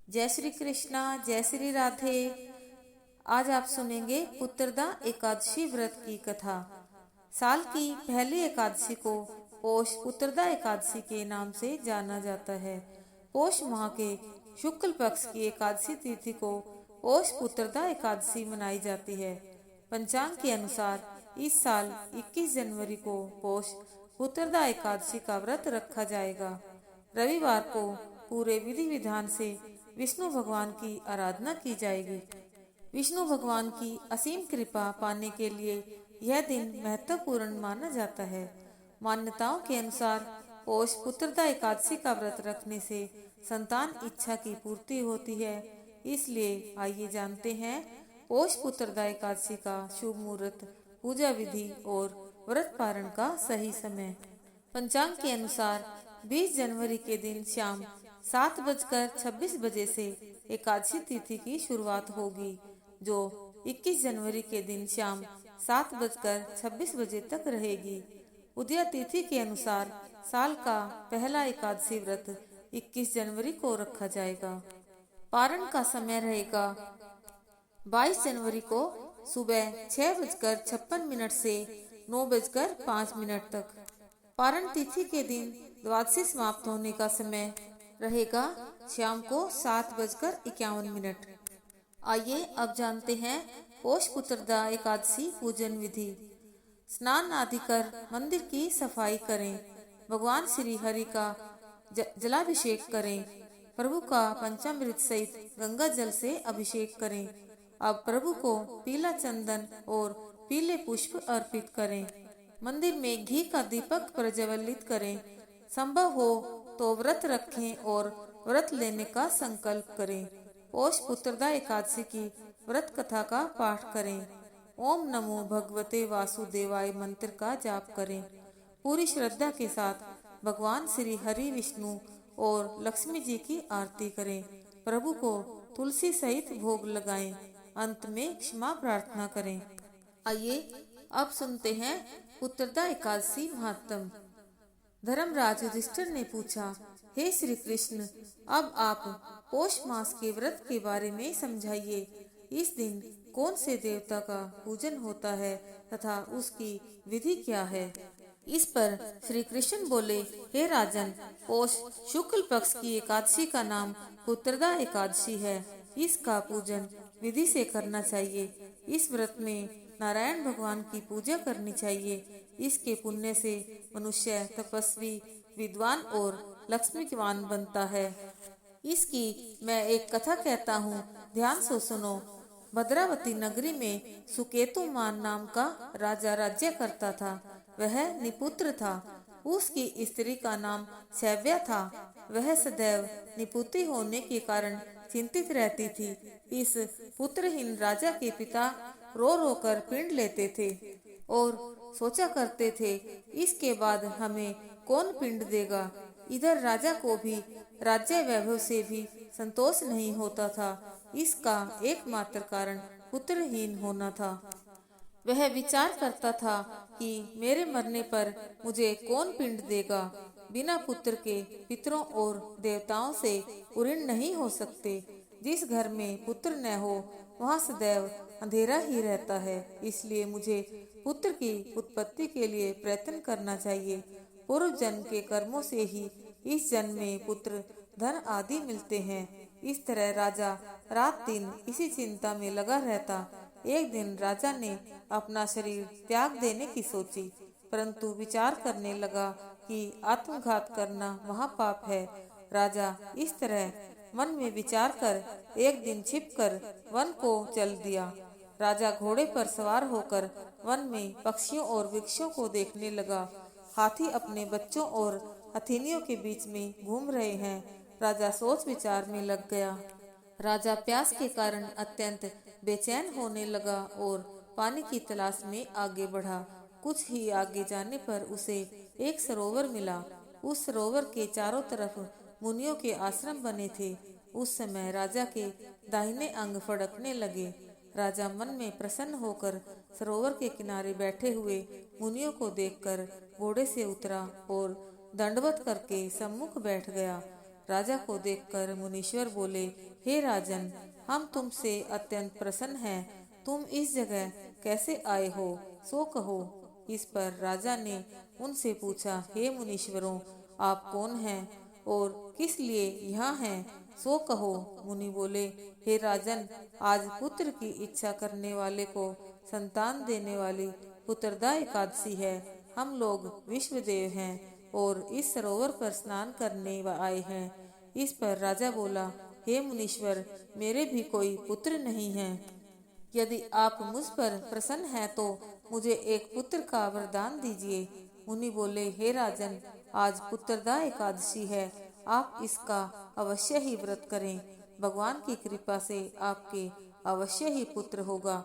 जय श्री कृष्णा, जय श्री राधे। आज आप सुनेंगे पुत्रदा एकादशी व्रत की कथा। साल की पहली एकादशी को पोष पुत्रदा एकादशी के नाम से जाना जाता है। पोष माह के शुक्ल पक्ष की एकादशी तिथि को पोष पुत्रदा एकादशी मनाई जाती है। पंचांग के अनुसार इस साल 21 जनवरी को पोष पुत्रदा एकादशी का व्रत रखा जाएगा। रविवार को पूरे विधि विधान से विष्णु भगवान की आराधना की जाएगी। विष्णु भगवान की असीम कृपा पाने के लिए यह दिन महत्वपूर्ण माना जाता है। मान्यताओं के अनुसार पोष पुत्रदा एकादशी का व्रत रखने से संतान इच्छा की पूर्ति होती है। इसलिए आइए जानते हैं पोष पुत्रदा एकादशी का शुभ मुहूर्त, पूजा विधि और व्रत पारण का सही समय। पंचांग के अनुसार 20 जनवरी के दिन शाम 7:26 से एकादशी तिथि की शुरुआत होगी, जो 21 जनवरी के दिन शाम 7:26 तक रहेगी। उदया तिथि के अनुसार साल का पहला एकादशी व्रत 21 जनवरी को रखा जाएगा। पारण का समय रहेगा 22 जनवरी को सुबह 6:56 से 9:05 तक। पारण तिथि के दिन द्वादशी समाप्त होने का समय रहेगा शाम को 7:51। आइए अब जानते हैं पोष पुत्रदा एकादशी पूजन विधि। स्नान आदि कर मंदिर की सफाई करें। भगवान श्री हरि का जलाभिषेक करें। प्रभु का पंचामृत सहित गंगा जल से अभिषेक करें। अब प्रभु को पीला चंदन और पीले पुष्प अर्पित करें। मंदिर में घी का दीपक प्रज्वलित करें। संभव हो तो व्रत रखें और व्रत लेने का संकल्प करें। पोष पुत्रदा एकादशी की व्रत कथा का पाठ करें। ओम नमो भगवते वासुदेवाय मंत्र का जाप करें। पूरी श्रद्धा के साथ भगवान श्री हरि, विष्णु और लक्ष्मी जी की आरती करें। प्रभु को तुलसी सहित भोग लगाएं। अंत में क्षमा प्रार्थना करें। आइए अब सुनते हैं पुत्रदा एकादशी महात्म। धर्मराज युधिष्ठिर ने पूछा, हे श्री कृष्ण, अब आप पोष मास के व्रत के बारे में समझाइए। इस दिन कौन से देवता का पूजन होता है तथा उसकी विधि क्या है? इस पर श्री कृष्ण बोले, हे राजन, पोष शुक्ल पक्ष की एकादशी का नाम पुत्रदा एकादशी है। इसका पूजन विधि से करना चाहिए। इस व्रत में नारायण भगवान की पूजा करनी चाहिए। इसके पुण्य से मनुष्य तपस्वी, विद्वान और लक्ष्मीवान बनता है। इसकी मैं एक कथा कहता हूँ, ध्यान से सुनो। भद्रावती नगरी में सुकेतुमान नाम का राजा राज्य करता था। वह निपुत्र था। उसकी स्त्री का नाम शैव्या था। वह सदैव निपुत्री होने के कारण चिंतित रहती थी। इस पुत्रहीन राजा के पिता रो रो कर पिंड लेते थे और सोचा करते थे, इसके बाद हमें कौन पिंड देगा। इधर राजा को भी राज्य वैभव से भी संतोष नहीं होता था। इसका एकमात्र कारण पुत्रहीन होना था। वह विचार करता था कि मेरे मरने पर मुझे कौन पिंड देगा। बिना पुत्र के पितरों और देवताओं से ऋण नहीं हो सकते। जिस घर में पुत्र न हो वहाँ सदैव अंधेरा ही रहता है। इसलिए मुझे पुत्र की उत्पत्ति के लिए प्रयत्न करना चाहिए। पूर्व जन्म के कर्मों से ही इस जन्म में पुत्र, धन आदि मिलते हैं। इस तरह राजा रात दिन इसी चिंता में लगा रहता। एक दिन राजा ने अपना शरीर त्याग देने की सोची, परंतु विचार करने लगा कि आत्मघात करना महापाप है। राजा इस तरह मन में विचार कर एक दिन छिपकर वन को चल दिया। राजा घोड़े पर सवार होकर वन में पक्षियों और वृक्षों को देखने लगा। हाथी अपने बच्चों और हथिनियों के बीच में घूम रहे हैं। राजा सोच विचार में लग गया। राजा प्यास के कारण अत्यंत बेचैन होने लगा और पानी की तलाश में आगे बढ़ा। कुछ ही आगे जाने पर उसे एक सरोवर मिला। उस सरोवर के चारों तरफ मुनियों के आश्रम बने थे। उस समय राजा के दाहिने अंग फड़कने लगे। राजा मन में प्रसन्न होकर सरोवर के किनारे बैठे हुए मुनियों को देखकर घोड़े से उतरा और दंडवत करके सम्मुख बैठ गया। राजा को देखकर मुनीश्वर बोले, हे राजन, हम तुमसे अत्यंत प्रसन्न हैं। तुम इस जगह कैसे आए हो, सो कहो। इस पर राजा ने उनसे पूछा, हे मुनीश्वरों, आप कौन हैं और किस लिए यहाँ हैं, सो कहो। मुनि बोले, हे राजन, आज पुत्र की इच्छा करने वाले को संतान देने वाली पुत्रदा एकादशी है। हम लोग विश्वदेव हैं और इस सरोवर पर स्नान करने आए हैं। इस पर राजा बोला, हे मुनीश्वर, मेरे भी कोई पुत्र नहीं है। यदि आप मुझ पर प्रसन्न हैं तो मुझे एक पुत्र का वरदान दीजिए। मुनि बोले, हे राजन, आज पुत्रदा एकादशी है, आप इसका अवश्य ही व्रत करें। भगवान की कृपा से आपके अवश्य ही पुत्र होगा।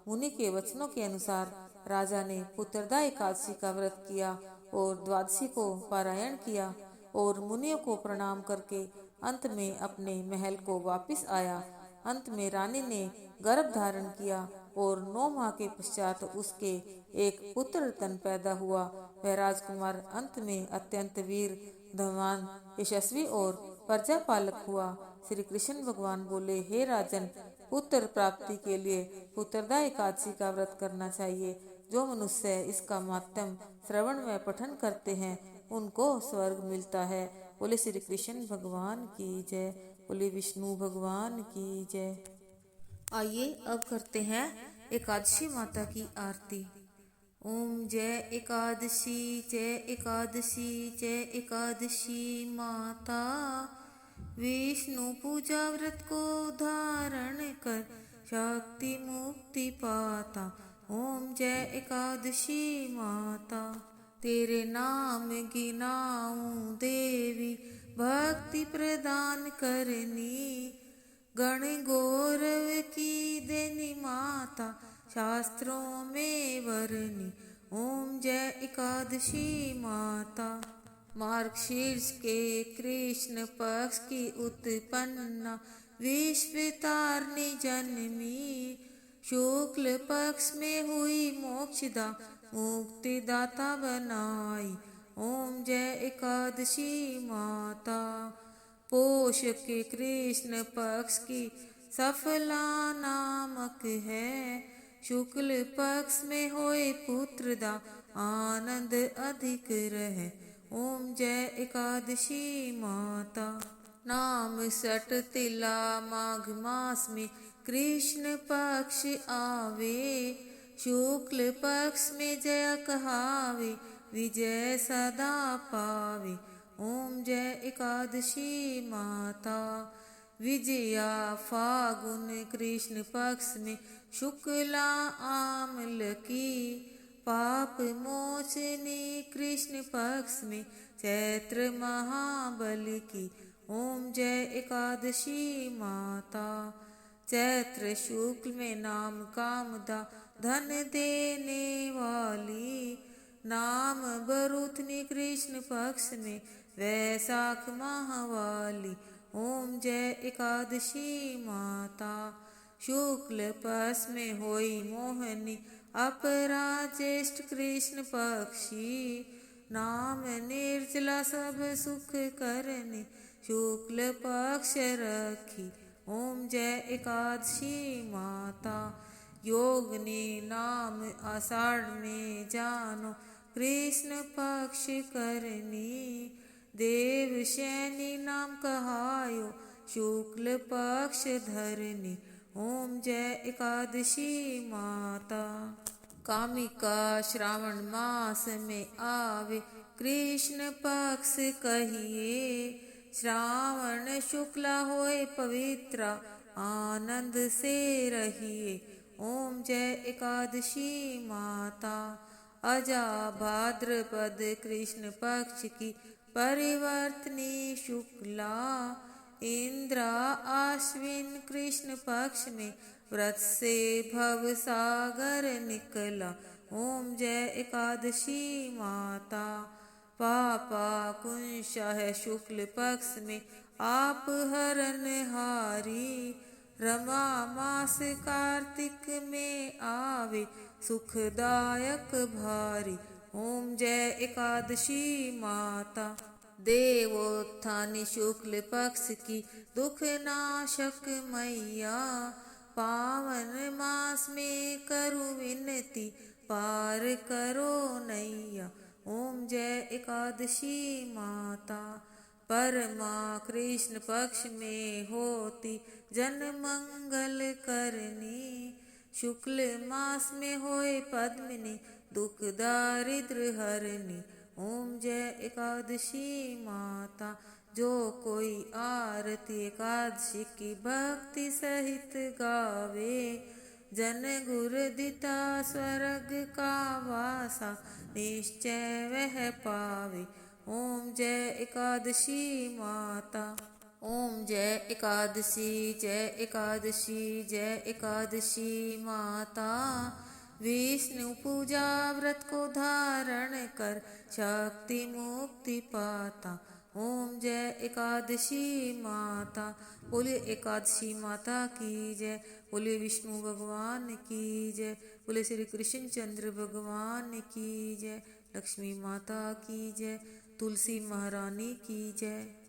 मुनि के वचनों के अनुसार राजा ने पुत्रदा एकादशी का व्रत किया और द्वादशी को पारायण किया और मुनियों को प्रणाम करके अंत में अपने महल को वापस आया। अंत में रानी ने गर्भ धारण किया और 9 माह के पश्चात उसके एक पुत्र रतन पैदा हुआ। वह राजकुमार अंत में अत्यंत वीर, धनवान, यशस्वी और प्रजापालक हुआ। श्री कृष्ण भगवान बोले, हे राजन, पुत्र प्राप्ति के लिए पुत्रदा एकादशी का व्रत करना चाहिए। जो मनुष्य इसका माध्यम श्रवण में पठन करते हैं उनको स्वर्ग मिलता है। बोले श्री कृष्ण भगवान की जय। बोले विष्णु भगवान की जय। आइए अब करते हैं एकादशी माता की आरती। ओम जय एकादशी, जय एकादशी, जय एकादशी माता। विष्णु पूजा व्रत को धारण कर शक्ति मुक्ति पाता। ओम जय एकादशी माता। तेरे नाम गिनाऊं देवी, भक्ति प्रदान करनी। गण गौरव की देनी माता, शास्त्रों में वरनी। ओम जय एकादशी माता। मार्गशीर्ष के कृष्ण पक्ष की उत्पन्ना, विश्व तारणी जन्मी। शुक्ल पक्ष में हुई मोक्षदा, मुक्तिदाता बनाई। ओम जय एकादशी माता। पोष के कृष्ण पक्ष की सफला नामक है। शुक्ल पक्ष में होए पुत्रदा, आनंद अधिक रहे। ओम जय एकादशी माता। नाम सट तिला माघ मास में कृष्ण पक्ष आवे। शुक्ल पक्ष में जय कहावे, विजय सदा पावे। ओम जय एकादशी माता। विजया फागुन कृष्ण पक्ष में शुक्ला आमल की। पाप मोचनी कृष्ण पक्ष में चैत्र महाबल की। ओम जय एकादशी माता। चैत्र शुक्ल में नाम कामदा, धन देने वाली। नाम बरुथनी कृष्ण पक्ष में वैशाख माह वाली। ओम जय एकादशी माता। शुक्ल पक्ष में होई मोहनी, अपरा ज्येष्ठ कृष्ण पक्षी। नाम निर्जला सब सुख करनी, शुक्ल पक्ष रखी। ओम जय एकादशी माता। योगनी नाम आषाढ़ में जानो, कृष्ण पक्ष करनी। देव शैनी नाम कहायो, शुक्ल पक्ष धरनी। ओम जय एकादशी माता। कामिका श्रावण मास में आवे, कृष्ण पक्ष कहिए। श्रावण शुक्ला होए पवित्रा, आनंद से रहिए। ओम जय एकादशी माता। अजा भाद्रपद कृष्ण पक्ष की परिवर्तनी शुक्ला। इंद्रा आश्विन कृष्ण पक्ष में व्रत से भव सागर निकला। ओम जय एकादशी माता। पापा कुंशा है शुक्ल पक्ष में आप हरन हारी। रमा मास कार्तिक में आवे, सुखदायक भारी। ओम जय एकादशी माता। देवोत्थानी शुक्ल पक्ष की दुख नाशक मैया, पावन मास में करूँ विनती पार करो नैया। ओम जय एकादशी माता, परमा कृष्ण पक्ष में होती जन मंगल करनी, शुक्ल मास में होए पद्मिनी दुख दारिद्र हरनी। ओम जय एकादशी माता, जो कोई आरती एकादशी की भक्ति सहित गावे, जन गुर दिता स्वर्ग का वासा निश्चय वह पावे। ओम जय एकादशी माता। ओम जय एकादशी, जय एकादशी, जय एकादशी माता। विष्णु पूजा व्रत को धारण कर शक्ति मुक्ति पाता। ओम जय एकादशी माता। बोलिए एकादशी माता की जय, बोलिए विष्णु भगवान की जय, बोले श्री कृष्ण चंद्र भगवान की जय, लक्ष्मी माता की जय, तुलसी महारानी की जय।